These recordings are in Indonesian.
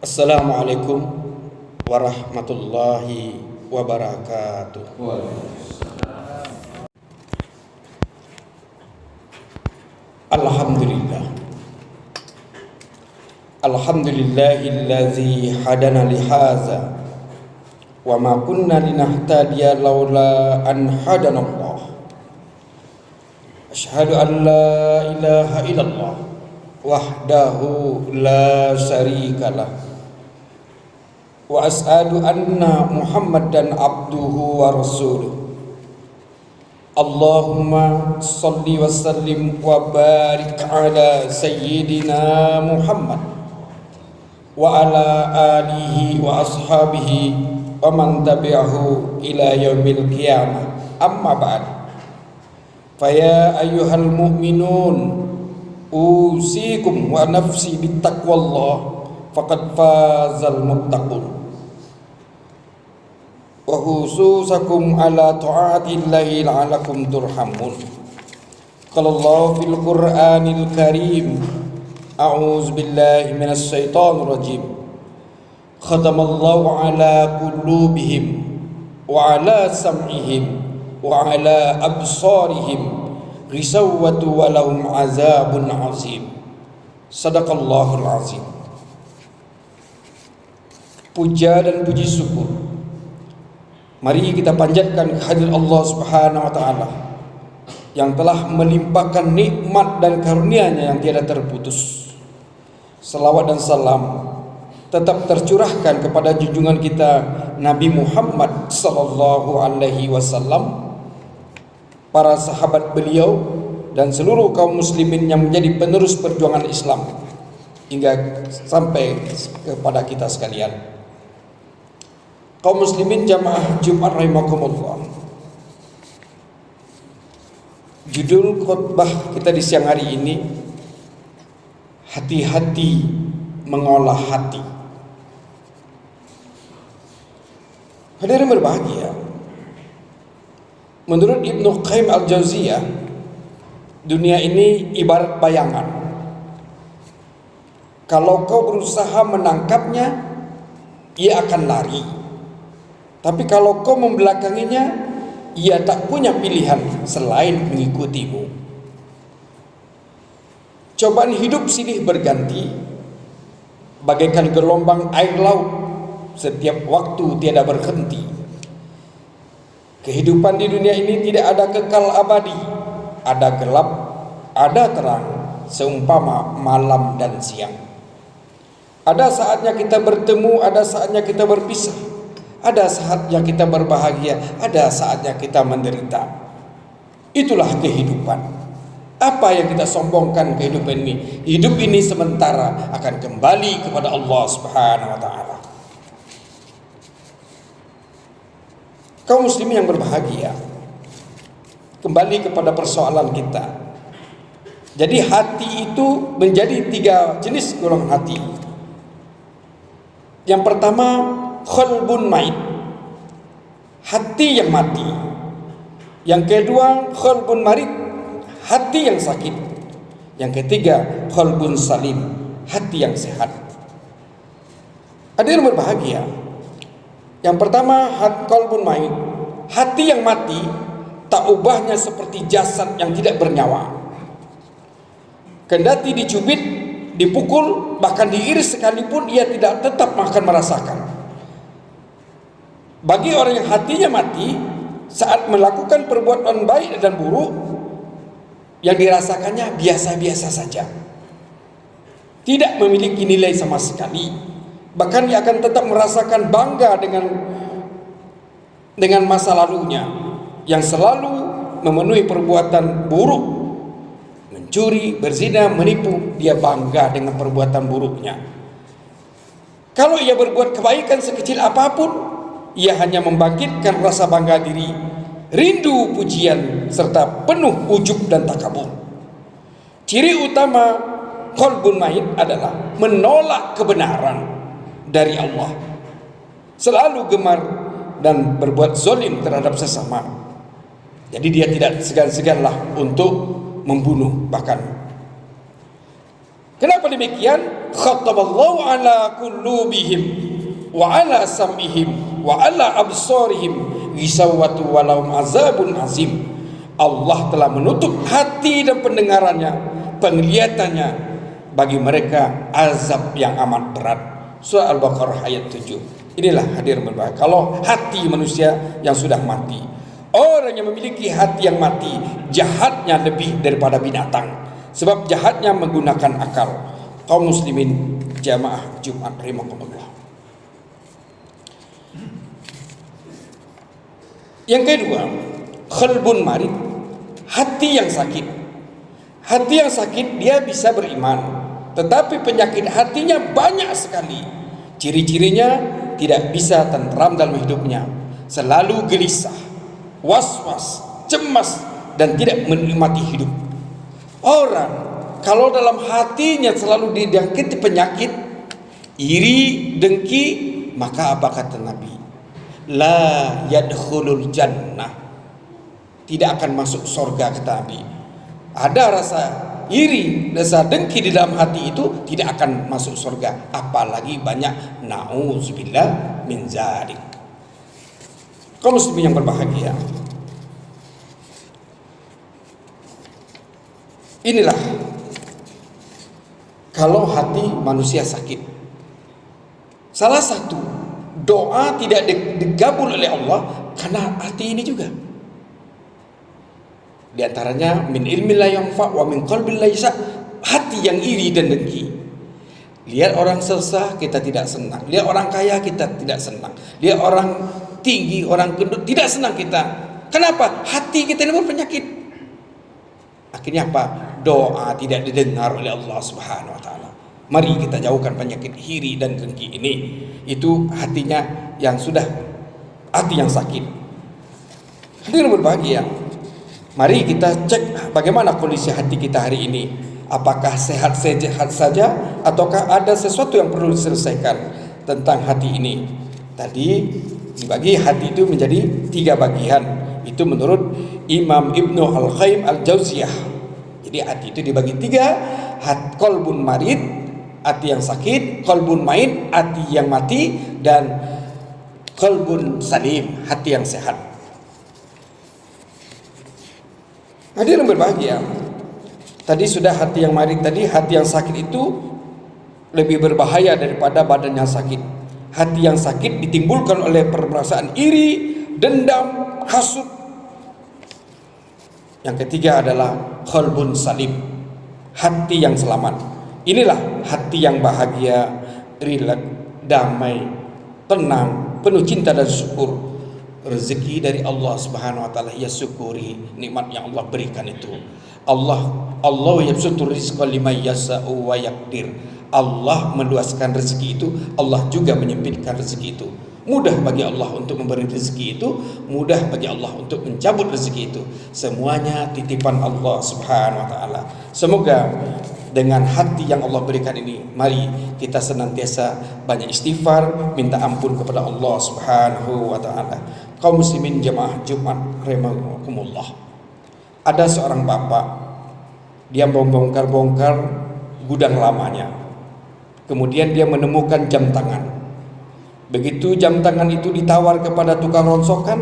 Assalamualaikum warahmatullahi wabarakatuh. Alhamdulillah. Alhamdulillahillazi hadana lihaza wa ma kunna linahtadiya laula an hadanallah. Asyhadu an la ilaha illallah wahdahu la syarikalah wa as'adu anna Muhammadan abduhu wa rasuluh. Allahumma salli wa sallim wa barik ala sayyidina Muhammad wa ala alihi wa ashabihi wa man tabi'ahu ila yaumil qiyamah. Amma ba'd. Faya ayyuhal mu'minun usikum wa nafsi bittaqwallah faqad fazal muttaqun wa khususakum ala ta'atillahi la'alakum turhamun. Qala Allah fil Qur'anil Karim, a'udzu billahi minasy syaithanir rajim. Khatamallahu ala qulubihim wa ala sam'ihim wa ala absarihim risawwatu wa lahum azabun azim. Sadaqallahul azim. Puja dan puji syukur mari kita panjatkan kehadirat Allah Subhanahu wa taala yang telah melimpahkan nikmat dan karunia-Nya yang tiada terputus. Salawat dan salam tetap tercurahkan kepada junjungan kita Nabi Muhammad sallallahu alaihi wasallam, para sahabat beliau dan seluruh kaum muslimin yang menjadi penerus perjuangan Islam hingga sampai kepada kita sekalian. Kaum muslimin jamaah Jumat rahimakumullah. Judul khutbah kita di siang hari ini, hati-hati mengolah hati. Hadirin berbahagia, menurut Ibnu Qayyim al-Jauziyah, dunia ini ibarat bayangan. Kalau kau berusaha menangkapnya, ia akan lari. Tapi kalau kau membelakanginya, ia tak punya pilihan selain mengikutimu. Cobaan hidup silih berganti, bagaikan gelombang air laut, setiap waktu tiada berhenti. Kehidupan di dunia ini tidak ada kekal abadi. Ada gelap, ada terang, seumpama malam dan siang. Ada saatnya kita bertemu, ada saatnya kita berpisah. Ada saatnya kita berbahagia, ada saatnya kita menderita. Itulah kehidupan. Apa yang kita sombongkan kehidupan ini? Hidup ini sementara, akan kembali kepada Allah Subhanahu wa taala. Kaum muslimin yang berbahagia, kembali kepada persoalan kita. Jadi hati itu menjadi 3 jenis golongan hati. Yang pertama, qalbun mait, hati yang mati. Yang kedua, qalbun marid, hati yang sakit. Yang ketiga, qalbun salim, hati yang sehat. Hadirin berbahagia, yang pertama, qalbun mait, hati yang mati, tak ubahnya seperti jasad yang tidak bernyawa. Kendati dicubit, dipukul, bahkan diiris sekalipun, ia tidak tetap akan merasakan. Bagi orang yang hatinya mati, saat melakukan perbuatan baik dan buruk, yang dirasakannya biasa-biasa saja, tidak memiliki nilai sama sekali. Bahkan dia akan tetap merasakan bangga dengan masa lalunya yang selalu memenuhi perbuatan buruk, mencuri, berzina, menipu. Dia bangga dengan perbuatan buruknya. Kalau ia berbuat kebaikan sekecil apapun, ia hanya membangkitkan rasa bangga diri, rindu pujian, serta penuh ujub dan takabur. Ciri utama qalbun mait adalah menolak kebenaran dari Allah, selalu gemar dan berbuat zalim terhadap sesama. Jadi dia tidak segan-seganlah untuk membunuh bahkan. Kenapa demikian? Khatamallahu ala qulubihim wa ala sam'ihim wa ala absarihim ghisawatu walahum azabun azim. Allah telah menutup hati dan pendengarannya, penglihatannya, bagi mereka azab yang amat berat. Surah Al-Baqarah ayat 7. Inilah hadirin berbahagia, kalau hati manusia yang sudah mati. Orang yang memiliki hati yang mati, jahatnya lebih daripada binatang, sebab jahatnya menggunakan akal. Kaum muslimin jamaah Jumat rahimakumullah. Yang kedua, qalbun marid, hati yang sakit. Hati yang sakit dia bisa beriman, tetapi penyakit hatinya banyak sekali. Ciri-cirinya tidak bisa tentram dalam hidupnya, selalu gelisah, was-was, cemas, dan tidak menikmati hidup. Orang kalau dalam hatinya selalu didangkiti penyakit iri, dengki, maka apa kata Nabi? La yadkhulul jannah, tidak akan masuk surga, kata Nabi. Ada rasa iri, rasa dengki di dalam hati itu tidak akan masuk surga, apalagi banyak nauzubillah min dzalik. Kaum muslimin yang berbahagia, inilah kalau hati manusia sakit. Salah satu doa tidak digabul oleh Allah karena hati ini juga. Di antaranya min ilmin la yanfa wa min qalbin la yasa, hati yang iri dan dengki. Lihat orang susah kita tidak senang, lihat orang kaya kita tidak senang, lihat orang tinggi, orang gendut tidak senang kita. Kenapa? Hati kita ini berpenyakit. Akhirnya apa? Doa tidak didengar oleh Allah Subhanahu wa taala. Mari kita jauhkan penyakit iri dan dengki ini. Itu hatinya yang sudah hati yang sakit. Hadirin berbahagia, mari kita cek bagaimana kondisi hati kita hari ini. Apakah sehat saja ataukah ada sesuatu yang perlu diselesaikan tentang hati ini? Tadi dibagi hati itu menjadi 3 bagian. Itu menurut Imam Ibnu Al-Qayyim Al-Jauziyah. Jadi hati itu dibagi 3, qalbun marid, hati yang sakit, qalbun main, hati yang mati, dan qalbun salim, hati yang sehat. Hadirin berbahagia, tadi sudah hati yang marid, tadi hati yang sakit itu lebih berbahaya daripada badan yang sakit. Hati yang sakit ditimbulkan oleh perasaan iri, dendam, hasud. Yang ketiga adalah qalbun salim, hati yang selamat. Inilah hati yang bahagia, rileks, damai, tenang, penuh cinta dan syukur. Rezeki dari Allah Subhanahu wa taala, ya syukuri nikmat yang Allah berikan itu. Allah yabsutur rizqa liman yasha'u wa yaqdir. Allah meluaskan rezeki itu, Allah juga menyempitkan rezeki itu. Mudah bagi Allah untuk memberi rezeki itu, mudah bagi Allah untuk mencabut rezeki itu. Semuanya titipan Allah Subhanahu wa taala. Semoga dengan hati yang Allah berikan ini, mari kita senantiasa banyak istighfar, minta ampun kepada Allah Subhanahu wa taala. Kaum muslimin jamaah Jumat rahimakumullah. Ada seorang bapak, dia membongkar-bongkar gudang lamanya. Kemudian dia menemukan jam tangan. Begitu jam tangan itu ditawar kepada tukang rongsokan,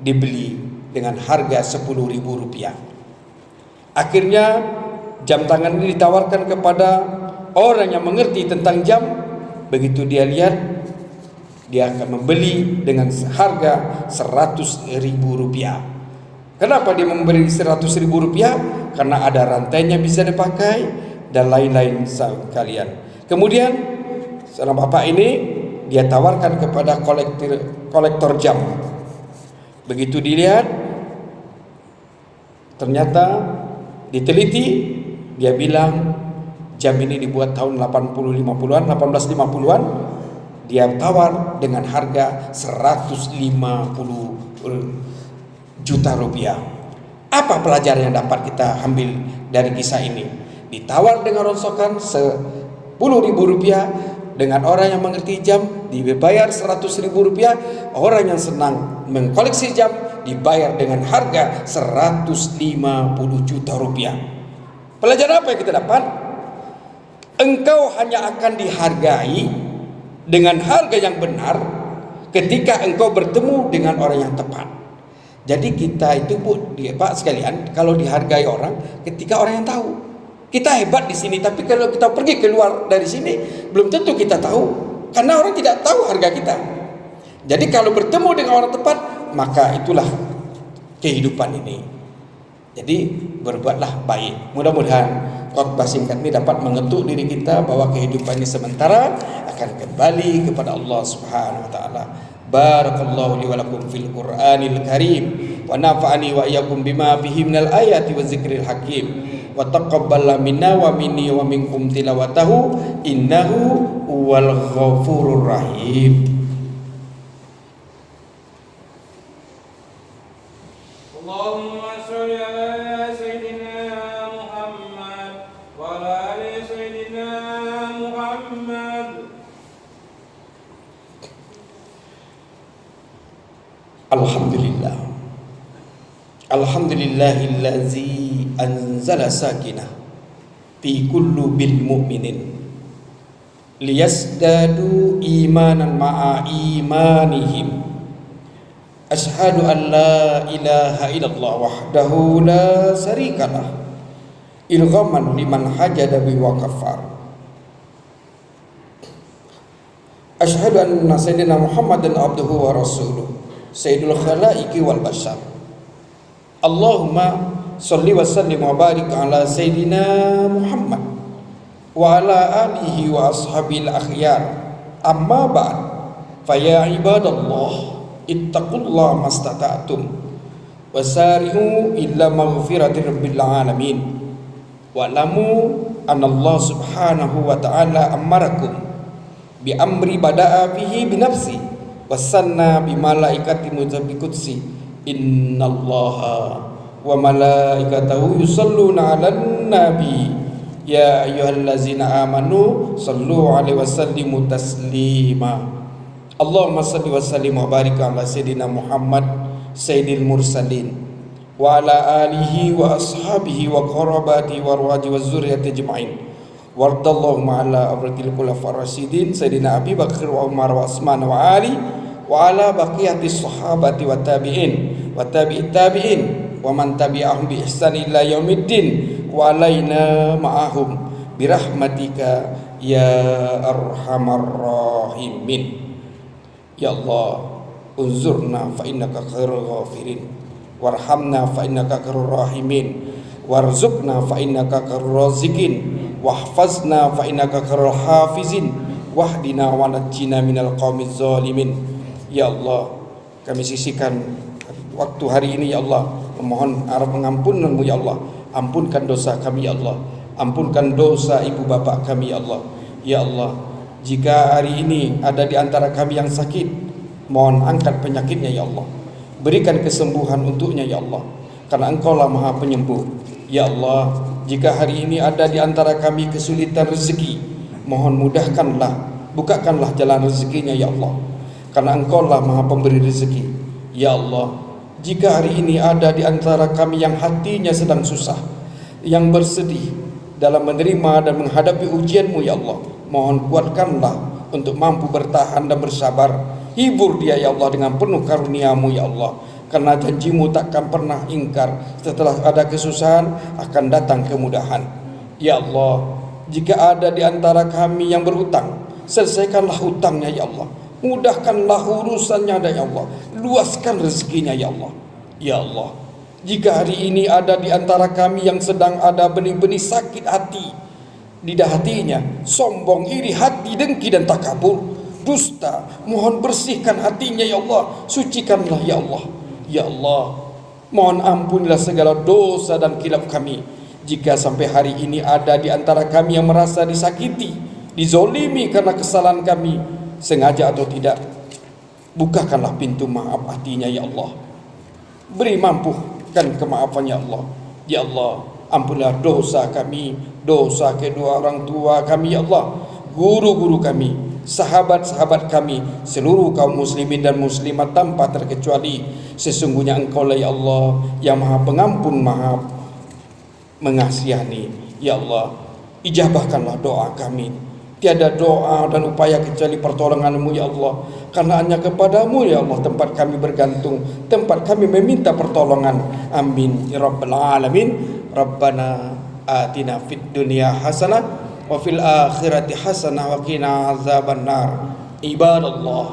dibeli dengan harga Rp10.000. Akhirnya jam tangan ini ditawarkan kepada orang yang mengerti tentang jam. Begitu dia lihat, dia akan membeli dengan harga Rp100.000. Kenapa dia membeli Rp100.000? Karena ada rantainya bisa dipakai dan lain-lain sekalian. Kemudian seorang bapak ini dia tawarkan kepada kolektor jam. Begitu dilihat, ternyata diteliti, dia bilang jam ini dibuat tahun 1850-an. Dia tawar dengan harga Rp150 juta. Apa pelajaran yang dapat kita ambil dari kisah ini? Ditawar dengan rongsokan Rp10.000, dengan orang yang mengerti jam dibayar Rp100.000. Orang yang senang mengkoleksi jam dibayar dengan harga Rp150 juta. Pelajaran apa yang kita dapat? Engkau hanya akan dihargai dengan harga yang benar ketika engkau bertemu dengan orang yang tepat. Jadi kita itu Pak sekalian, kalau dihargai orang ketika orang yang tahu. Kita hebat di sini, tapi kalau kita pergi keluar dari sini belum tentu kita tahu, karena orang tidak tahu harga kita. Jadi kalau bertemu dengan orang tepat, maka itulah kehidupan ini. Jadi berbuatlah baik. Mudah-mudahan khotbah singkat ini dapat mengetuk diri kita bahwa kehidupan ini sementara, akan kembali kepada Allah Subhanahu wa taala. Barakallahu li wa lakum fil Qur'anil Karim wa nafa'ani wa iyyakum bima fihi minal ayati wa zikril hakim wa taqabbal minna wa minni wa minkum tilawatahu innahu huwal ghafurur rahim. Allahumma sholli ala sayyidina Muhammad wa ala ali sayyidina Muhammad. Alhamdulillah. Alhamdulillahillazi anzala sakinah fi qulubil mu'minin liyazdadu imanan ma'a imanihim. Ashhadu an la ilaha illallah wahdahu la syarikalah irghaman liman hajada bi wa kafar. Ashhadu anna sayyidina Muhammadan abduhu wa rasuluh sayyidul khalaiqi wal bashar. Allahumma sholli wa sallim wa barik ala sayyidina Muhammad wa ala alihi wa ashabil akhyar. Amma ba'd, fa ya ibadallah ittaqullaha mastata'tum wasari'u illa maghfirati rabbil alamin wa lamu anna Allah subhanahu wa ta'ala amarakum bi amri bada'a fihi bi nafsi wasanna bi malaikati muzabbikutsi innallaha wa malaikatahu yusalluna 'alan nabi ya ayyuhallazina amanu sallu 'alaihi wasallimu taslima. Allahumma salli wa sallim wa barik ala sayyidina Muhammad sayyidil mursalin wa ala alihi wa ashabihi wa qarabati wa arwaji wa zurriyyati ajma'in wardallahu ala abradil khulafar rasyidin sayyidina Abi Bakar wa Umar wa Utsman wa Ali wa ala baqiyati sahabati wa tabi'in wa tabi'it tabi'in wa man tabi'ahum bi ihsan ila yaumiddin wa alaina ma'ahum birahmatika ya arhamar rahimin. Ya Allah, unzurna fa innaka khairul ghafirin warhamna fa innaka khairur rahimin warzuqna fa innaka khairur raziqin wahfazna fa innaka khairul hafizin wahdina wa najjina minal qaumiz zalimin. Ya Allah, kami sisihkan waktu hari ini ya Allah, memohon pengampunan-Mu ya Allah. Ampunkan dosa kami ya Allah, ampunkan dosa ibu bapak kami ya Allah. Ya Allah, jika hari ini ada di antara kami yang sakit, mohon angkat penyakitnya ya Allah, berikan kesembuhan untuknya ya Allah, karena Engkaulah Maha Penyembuh. Ya Allah, jika hari ini ada di antara kami kesulitan rezeki, mohon mudahkanlah, bukakanlah jalan rezekinya ya Allah, karena Engkaulah Maha Pemberi rezeki. Ya Allah, jika hari ini ada di antara kami yang hatinya sedang susah, yang bersedih dalam menerima dan menghadapi ujian-Mu ya Allah, mohon kuatkanlah untuk mampu bertahan dan bersabar. Hibur dia ya Allah dengan penuh karunia-Mu ya Allah, karena janji-Mu takkan pernah ingkar. Setelah ada kesusahan akan datang kemudahan. Ya Allah, jika ada di antara kami yang berutang, selesaikanlah hutangnya ya Allah, mudahkanlah urusannya ya Allah, luaskan rezekinya ya Allah. Ya Allah, jika hari ini ada di antara kami yang sedang ada benih-benih sakit hati di hatinya, sombong, iri hati, dengki dan takabur, dusta, mohon bersihkan hatinya ya Allah, sucikanlah ya Allah. Ya Allah, mohon ampunilah segala dosa dan khilaf kami. Jika sampai hari ini ada di antara kami yang merasa disakiti, dizolimi karena kesalahan kami, sengaja atau tidak, bukakanlah pintu maaf hatinya ya Allah, beri mampukan kemaafannya Allah. Ya Allah, ampunilah dosa kami, dosa kedua orang tua kami ya Allah, guru-guru kami, sahabat-sahabat kami, seluruh kaum muslimin dan muslimat tanpa terkecuali. Sesungguhnya Engkau ya Allah yang Maha Pengampun, Maha Mengasihani. Ya Allah, ijabahkanlah doa kami. Tiada doa dan upaya kecuali pertolongan-Mu ya Allah. Karena hanya kepadamu ya Allah tempat kami bergantung, tempat kami meminta pertolongan. Amin ya rabbal alamin. Rabbana atina fid dunya hasanah wa fil akhirati hasanah wa qina azabannar. Ibadallah,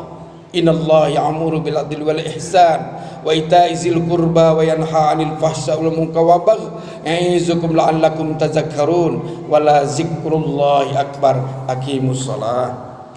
innallaha ya'muru bil adli wal ihsan wa ita'i zil qurba wa yanha 'anil fahsya'i wal munkari wa baghi ya'izukum la'allakum tadhakkarun wa la zikrullahi akbar. Aqimus shalah.